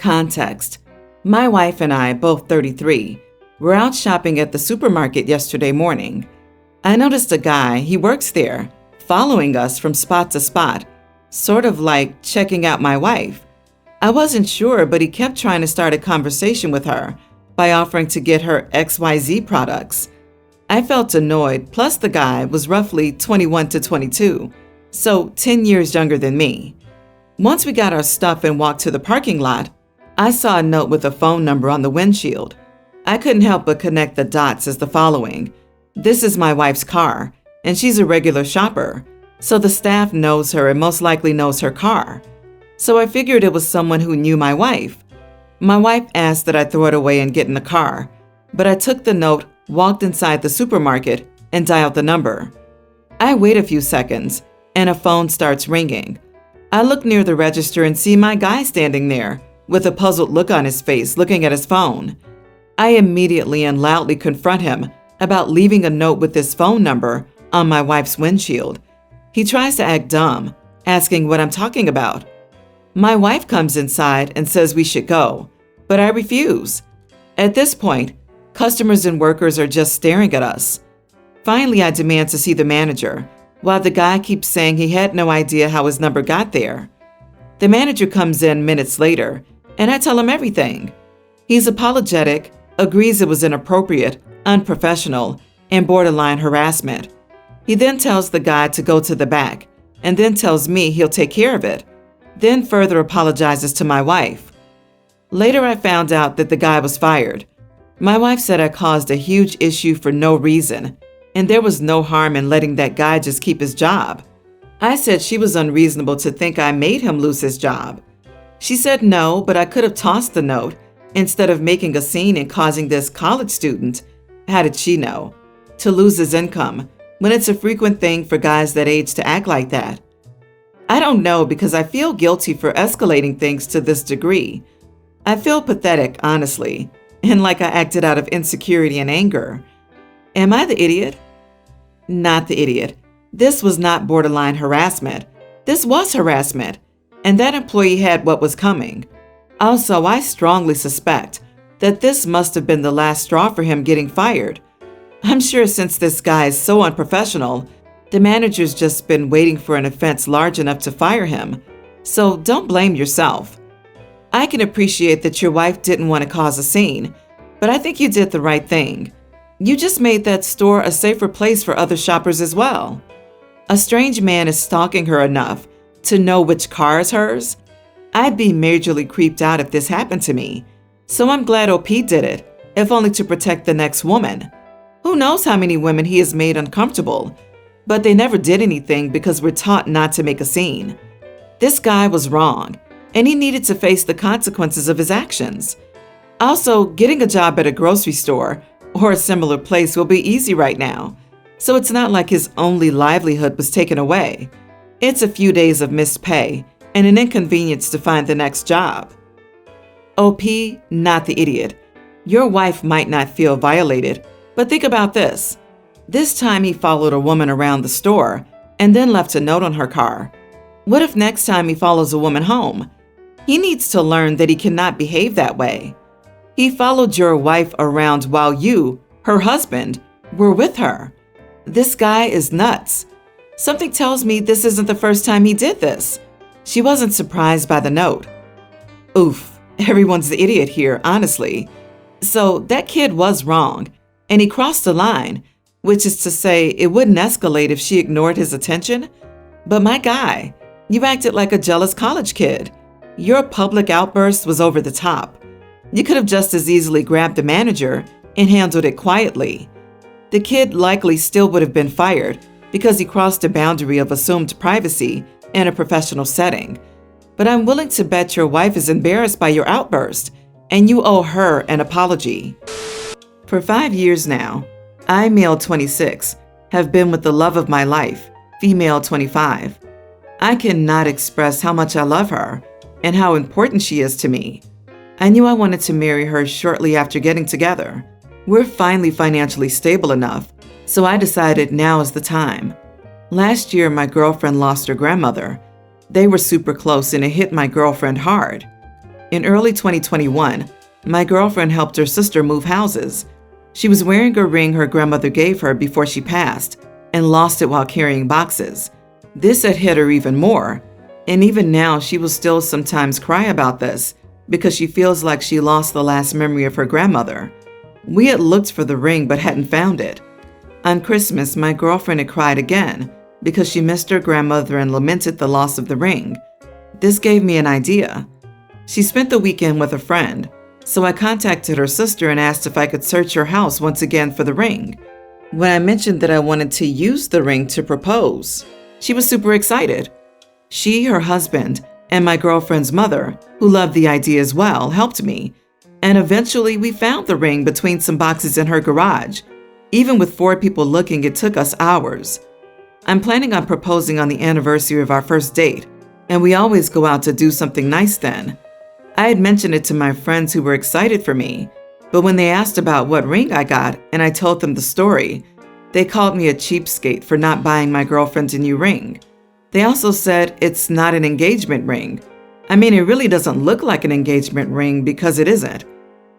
Context. My wife and I, both 33, were out shopping at the supermarket yesterday morning. I noticed a guy, he works there, following us from spot to spot, sort of like checking out my wife. I wasn't sure, but he kept trying to start a conversation with her by offering to get her XYZ products. I felt annoyed, plus the guy was roughly 21 to 22, so 10 years younger than me. Once we got our stuff and walked to the parking lot, I saw a note with a phone number on the windshield. I couldn't help but connect the dots as the following. This is my wife's car, and she's a regular shopper, so the staff knows her and most likely knows her car. So I figured it was someone who knew my wife. My wife asked that I throw it away and get in the car, but I took the note, walked inside the supermarket, and dialed the number. I wait a few seconds, and a phone starts ringing. I look near the register and see my guy standing there, with a puzzled look on his face, looking at his phone. I immediately and loudly confront him about leaving a note with his phone number on my wife's windshield. He tries to act dumb, asking what I'm talking about. My wife comes inside and says we should go, but I refuse. At this point, customers and workers are just staring at us. Finally, I demand to see the manager, while the guy keeps saying he had no idea how his number got there. The manager comes in minutes later, and I tell him everything. He's apologetic, agrees it was inappropriate, unprofessional, and borderline harassment. He then tells the guy to go to the back, and then tells me he'll take care of it, then further apologizes to my wife. Later, I found out that the guy was fired. My wife said I caused a huge issue for no reason, and there was no harm in letting that guy just keep his job. I said she was unreasonable to think I made him lose his job. She said no, but I could have tossed the note instead of making a scene and causing this college student, how did she know, to lose his income when it's a frequent thing for guys that age to act like that. I don't know, because I feel guilty for escalating things to this degree. I feel pathetic, honestly, and like I acted out of insecurity and anger. Am I the idiot? Not the idiot. This was not borderline harassment. This was harassment, and that employee had what was coming. Also, I strongly suspect that this must have been the last straw for him getting fired. I'm sure since this guy is so unprofessional, the manager's just been waiting for an offense large enough to fire him. So don't blame yourself. I can appreciate that your wife didn't want to cause a scene, but I think you did the right thing. You just made that store a safer place for other shoppers as well. A strange man is stalking her enough to know which car is hers. I'd be majorly creeped out if this happened to me. So I'm glad OP did it, if only to protect the next woman. Who knows how many women he has made uncomfortable, but they never did anything because we're taught not to make a scene. This guy was wrong, and he needed to face the consequences of his actions. Also, getting a job at a grocery store or a similar place will be easy right now, so it's not like his only livelihood was taken away. It's a few days of missed pay and an inconvenience to find the next job. OP, not the idiot. Your wife might not feel violated, but think about this. This time he followed a woman around the store and then left a note on her car. What if next time he follows a woman home? He needs to learn that he cannot behave that way. He followed your wife around while you, her husband, were with her. This guy is nuts. Something tells me this isn't the first time he did this. She wasn't surprised by the note. Oof, everyone's the idiot here, honestly. So that kid was wrong, and he crossed the line, which is to say it wouldn't escalate if she ignored his attention. But my guy, you acted like a jealous college kid. Your public outburst was over the top. You could have just as easily grabbed the manager and handled it quietly. The kid likely still would have been fired because he crossed a boundary of assumed privacy in a professional setting. But I'm willing to bet your wife is embarrassed by your outburst, and you owe her an apology. For 5 years now, I, male 26, have been with the love of my life, female 25. I cannot express how much I love her and how important she is to me. I knew I wanted to marry her shortly after getting together. We're finally financially stable enough, so I decided now is the time. Last year, my girlfriend lost her grandmother. They were super close and it hit my girlfriend hard. In early 2021, my girlfriend helped her sister move houses. She was wearing a ring her grandmother gave her before she passed and lost it while carrying boxes. This had hit her even more, and even now she will still sometimes cry about this because she feels like she lost the last memory of her grandmother. We had looked for the ring but hadn't found it. On Christmas, my girlfriend had cried again because she missed her grandmother and lamented the loss of the ring. This gave me an idea. She spent the weekend with a friend, so I contacted her sister and asked if I could search her house once again for the ring. When I mentioned that I wanted to use the ring to propose, she was super excited. She, her husband, and my girlfriend's mother, who loved the idea as well, helped me. And eventually we found the ring between some boxes in her garage. Even with 4 people looking, it took us hours. I'm planning on proposing on the anniversary of our first date, and we always go out to do something nice then. I had mentioned it to my friends who were excited for me, but when they asked about what ring I got and I told them the story, they called me a cheapskate for not buying my girlfriend a new ring. They also said it's not an engagement ring. I mean, it really doesn't look like an engagement ring because it isn't.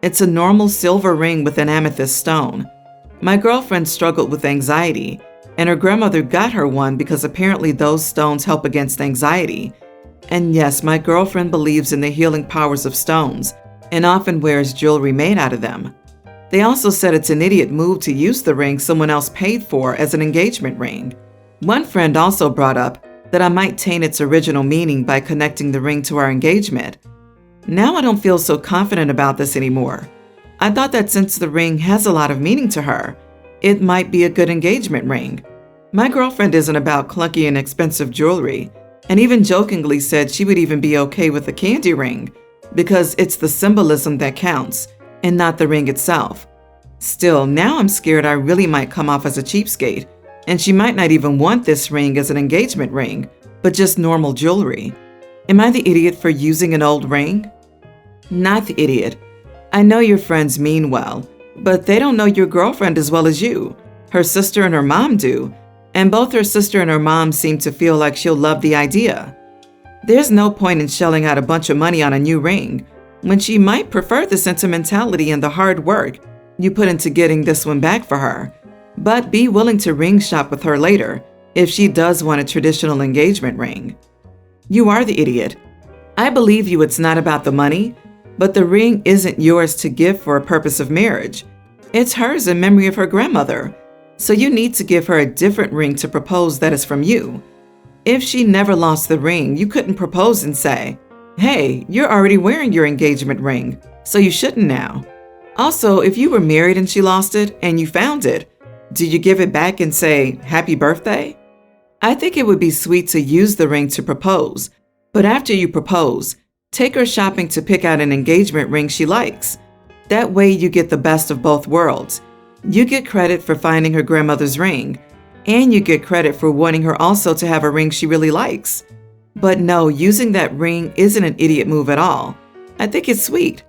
It's a normal silver ring with an amethyst stone. My girlfriend struggled with anxiety, and her grandmother got her one because apparently those stones help against anxiety. And yes, my girlfriend believes in the healing powers of stones and often wears jewelry made out of them. They also said it's an idiot move to use the ring someone else paid for as an engagement ring. One friend also brought up that I might taint its original meaning by connecting the ring to our engagement. Now I don't feel so confident about this anymore. I thought that since the ring has a lot of meaning to her, it might be a good engagement ring. My girlfriend isn't about clunky and expensive jewelry, and even jokingly said she would even be okay with a candy ring because it's the symbolism that counts and not the ring itself. Still, now I'm scared I really might come off as a cheapskate, and she might not even want this ring as an engagement ring, but just normal jewelry. Am I the idiot for using an old ring? Not the idiot. I know your friends mean well, but they don't know your girlfriend as well as you. Her sister and her mom do, and both her sister and her mom seem to feel like she'll love the idea. There's no point in shelling out a bunch of money on a new ring when she might prefer the sentimentality and the hard work you put into getting this one back for her. But be willing to ring shop with her later if she does want a traditional engagement ring. You are the idiot. I believe you it's not about the money, but the ring isn't yours to give for a purpose of marriage. It's hers in memory of her grandmother. So you need to give her a different ring to propose that is from you. If she never lost the ring, you couldn't propose and say, "Hey, you're already wearing your engagement ring, so you shouldn't now." Also, if you were married and she lost it and you found it, do you give it back and say, "Happy birthday"? I think it would be sweet to use the ring to propose, but after you propose, take her shopping to pick out an engagement ring she likes. That way you get the best of both worlds. You get credit for finding her grandmother's ring, and you get credit for wanting her also to have a ring she really likes. But no, using that ring isn't an idiot move at all. I think it's sweet.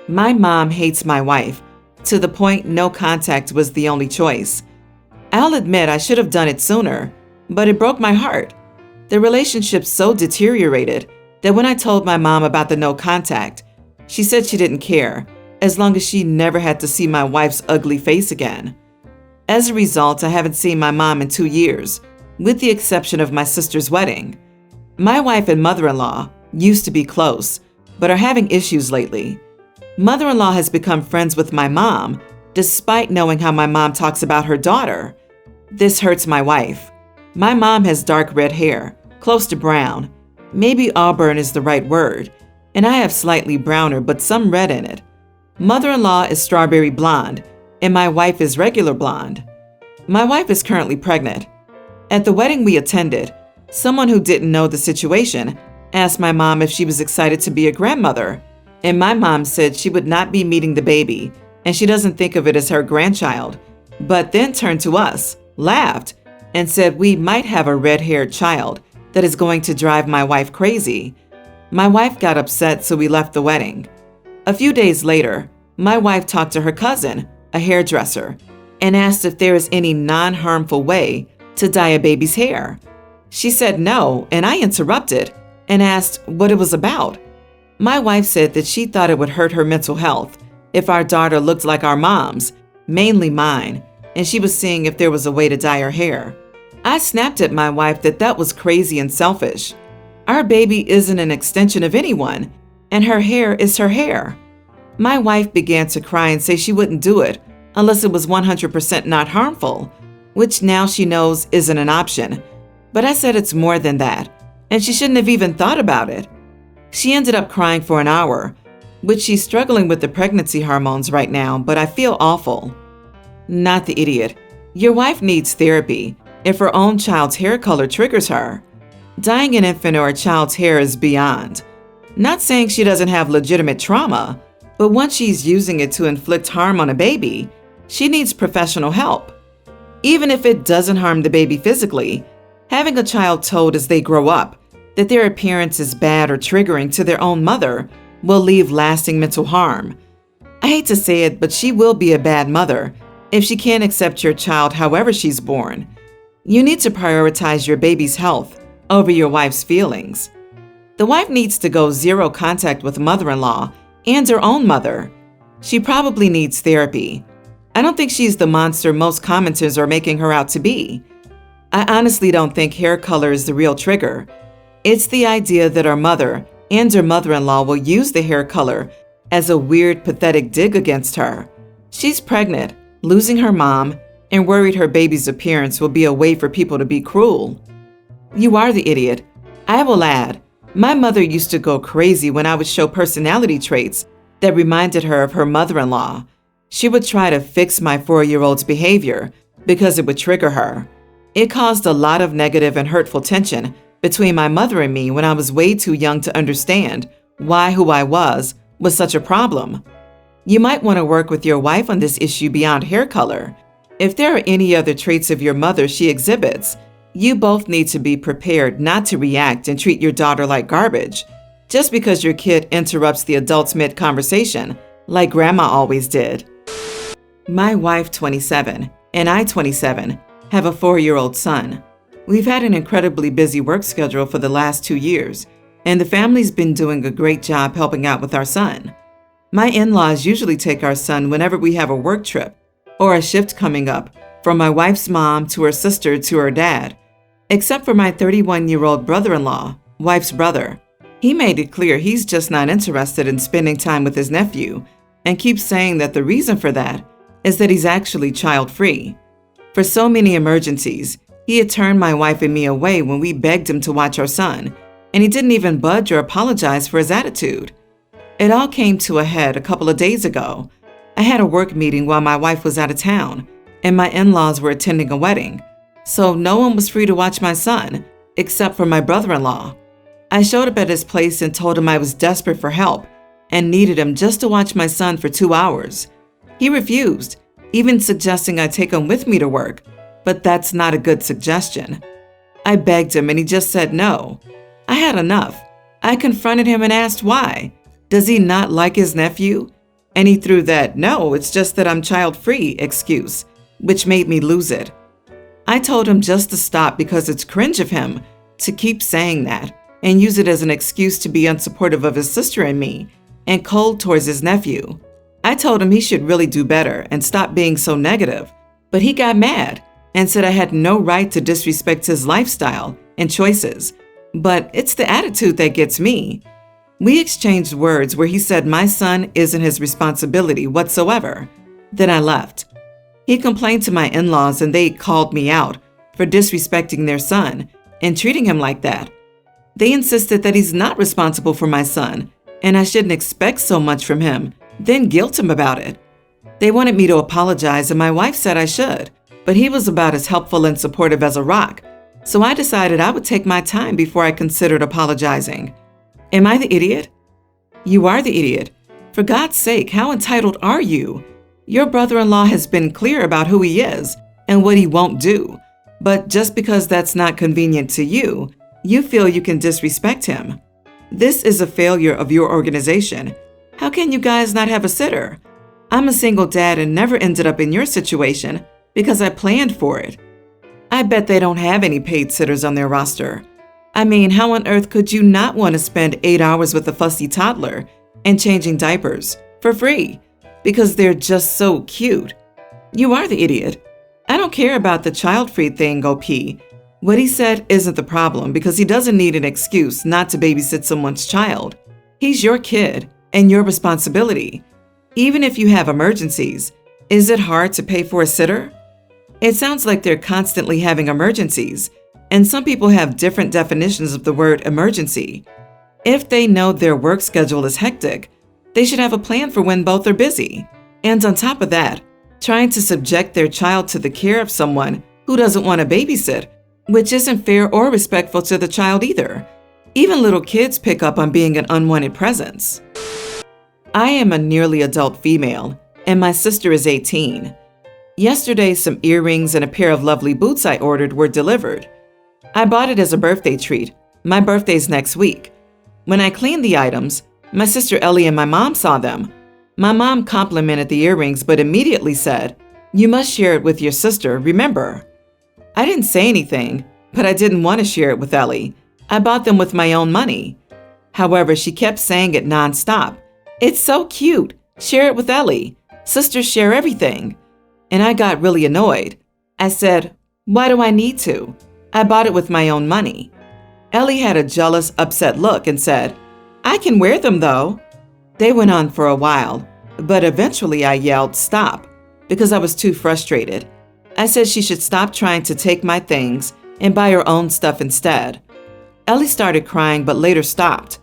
My mom hates my wife, to the point no contact was the only choice. I'll admit I should have done it sooner, but it broke my heart. The relationship so deteriorated that when I told my mom about the no contact, she said she didn't care, as long as she never had to see my wife's ugly face again. As a result, I haven't seen my mom in 2 years, with the exception of my sister's wedding. My wife and mother-in-law used to be close, but are having issues lately. Mother-in-law has become friends with my mom, despite knowing how my mom talks about her daughter. This hurts my wife. My mom has dark red hair, close to brown. Maybe auburn is the right word, and I have slightly browner but some red in it. Mother-in-law is strawberry blonde, and my wife is regular blonde. My wife is currently pregnant. At the wedding we attended, someone who didn't know the situation asked my mom if she was excited to be a grandmother, and my mom said she would not be meeting the baby, and she doesn't think of it as her grandchild, but then turned to us, laughed, and said we might have a red-haired child that is going to drive my wife crazy. My wife got upset, so we left the wedding. A few days later, my wife talked to her cousin, a hairdresser, and asked if there is any non-harmful way to dye a baby's hair. She said no, and I interrupted and asked what it was about. My wife said that she thought it would hurt her mental health if our daughter looked like our moms, mainly mine, and she was seeing if there was a way to dye her hair. I snapped at my wife that that was crazy and selfish. Our baby isn't an extension of anyone, and her hair is her hair. My wife began to cry and say she wouldn't do it unless it was 100% not harmful, which now she knows isn't an option. But I said it's more than that, and she shouldn't have even thought about it. She ended up crying for an hour, which she's struggling with the pregnancy hormones right now, but I feel awful. Not the idiot. Your wife needs therapy if her own child's hair color triggers her. Dyeing an infant or a child's hair is beyond. Not saying she doesn't have legitimate trauma, but once she's using it to inflict harm on a baby, she needs professional help. Even if it doesn't harm the baby physically, having a child told as they grow up that their appearance is bad or triggering to their own mother will leave lasting mental harm. I hate to say it, but she will be a bad mother if she can't accept your child however she's born. You need to prioritize your baby's health over your wife's feelings. The wife needs to go zero contact with mother-in-law and her own mother. She probably needs therapy. I don't think she's the monster most commenters are making her out to be. I honestly don't think hair color is the real trigger. It's the idea that her mother and her mother-in-law will use the hair color as a weird, pathetic dig against her. She's pregnant, losing her mom, and worried her baby's appearance will be a way for people to be cruel. You are the idiot. I will add, my mother used to go crazy when I would show personality traits that reminded her of her mother-in-law. She would try to fix my 4-year-old's behavior because it would trigger her. It caused a lot of negative and hurtful tension between my mother and me when I was way too young to understand why who I was such a problem. You might want to work with your wife on this issue beyond hair color. If there are any other traits of your mother she exhibits, you both need to be prepared not to react and treat your daughter like garbage just because your kid interrupts the adults mid-conversation like grandma always did. My wife, 27, and I, 27, have a 4-year-old son. We've had an incredibly busy work schedule for the last 2 years, and the family's been doing a great job helping out with our son. My in-laws usually take our son whenever we have a work trip or a shift coming up, from my wife's mom to her sister to her dad, except for my 31-year-old brother-in-law, wife's brother. He made it clear he's just not interested in spending time with his nephew and keeps saying that the reason for that is that he's actually child-free. For so many emergencies, he had turned my wife and me away when we begged him to watch our son, and he didn't even budge or apologize for his attitude. It all came to a head a couple of days ago. I had a work meeting while my wife was out of town, and my in-laws were attending a wedding, so no one was free to watch my son, except for my brother-in-law. I showed up at his place and told him I was desperate for help and needed him just to watch my son for 2 hours. He refused, even suggesting I take him with me to work, but that's not a good suggestion. I begged him and he just said no. I had enough. I confronted him and asked why. Does he not like his nephew? And he threw that, "No, it's just that I'm child-free" excuse, which made me lose it. I told him just to stop because it's cringe of him to keep saying that and use it as an excuse to be unsupportive of his sister and me and cold towards his nephew. I told him he should really do better and stop being so negative, but he got mad and said I had no right to disrespect his lifestyle and choices. But it's the attitude that gets me. We exchanged words where he said my son isn't his responsibility whatsoever. Then I left. He complained to my in-laws and they called me out for disrespecting their son and treating him like that. They insisted that he's not responsible for my son and I shouldn't expect so much from him, then guilt him about it. They wanted me to apologize and my wife said I should, but he was about as helpful and supportive as a rock, so I decided I would take my time before I considered apologizing. Am I the idiot? You are the idiot. For God's sake, how entitled are you? Your brother-in-law has been clear about who he is and what he won't do, but just because that's not convenient to you, you feel you can disrespect him. This is a failure of your organization. How can you guys not have a sitter? I'm a single dad and never ended up in your situation because I planned for it. I bet they don't have any paid sitters on their roster. I mean, how on earth could you not want to spend 8 hours with a fussy toddler and changing diapers for free because they're just so cute? You are the idiot. I don't care about the child-free thing, OP. What he said isn't the problem because he doesn't need an excuse not to babysit someone's child. He's your kid and your responsibility. Even if you have emergencies, is it hard to pay for a sitter? It sounds like they're constantly having emergencies, and some people have different definitions of the word emergency. If they know their work schedule is hectic, they should have a plan for when both are busy. And on top of that, trying to subject their child to the care of someone who doesn't want to babysit, which isn't fair or respectful to the child either. Even little kids pick up on being an unwanted presence. I am a nearly adult female, and my sister is 18. Yesterday, some earrings and a pair of lovely boots I ordered were delivered. I bought it as a birthday treat. My birthday's next week. When I cleaned the items, my sister Ellie and my mom saw them. My mom complimented the earrings but immediately said, "You must share it with your sister, remember." I didn't say anything, but I didn't want to share it with Ellie. I bought them with my own money. However, she kept saying it nonstop. "It's so cute. Share it with Ellie. Sisters share everything." And I got really annoyed. I said, "Why do I need to? I bought it with my own money." Ellie had a jealous, upset look and said, "I can wear them though." They went on for a while, but eventually I yelled, "Stop," because I was too frustrated. I said she should stop trying to take my things and buy her own stuff instead. Ellie started crying but later stopped.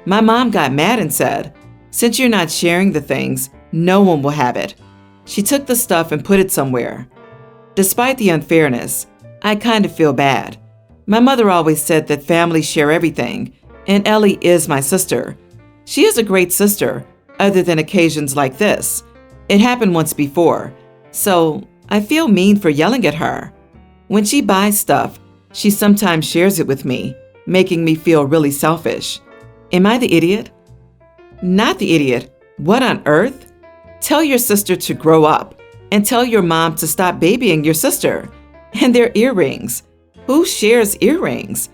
My mom got mad and said, "Since you're not sharing the things, no one will have it." She took the stuff and put it somewhere. Despite the unfairness, I kind of feel bad. My mother always said that families share everything, and Ellie is my sister. She is a great sister, other than occasions like this. It happened once before, so I feel mean for yelling at her. When she buys stuff, she sometimes shares it with me, making me feel really selfish. Am I the idiot? Not the idiot. What on earth? Tell your sister to grow up, and tell your mom to stop babying your sister. And their earrings. Who shares earrings?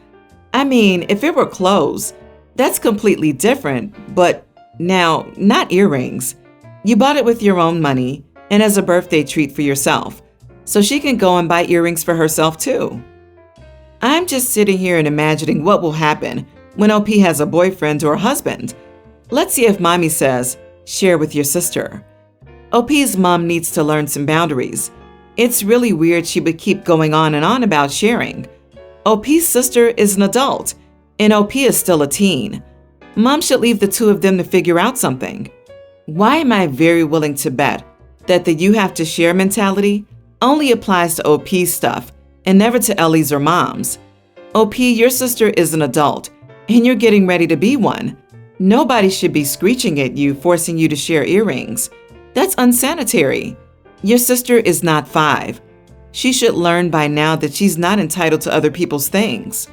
I mean, if it were clothes, that's completely different, but now, not earrings. You bought it with your own money and as a birthday treat for yourself, so she can go and buy earrings for herself too. I'm just sitting here and imagining what will happen when OP has a boyfriend or a husband. Let's see if mommy says, "Share with your sister." OP's mom needs to learn some boundaries. It's really weird she would keep going on and on about sharing. OP's sister is an adult, and OP is still a teen. Mom should leave the two of them to figure out something. Why am I very willing to bet that the "you have to share" mentality only applies to OP's stuff and never to Ellie's or Mom's? OP, your sister is an adult, and you're getting ready to be one. Nobody should be screeching at you, forcing you to share earrings. That's unsanitary. Your sister is not 5. She should learn by now that she's not entitled to other people's things.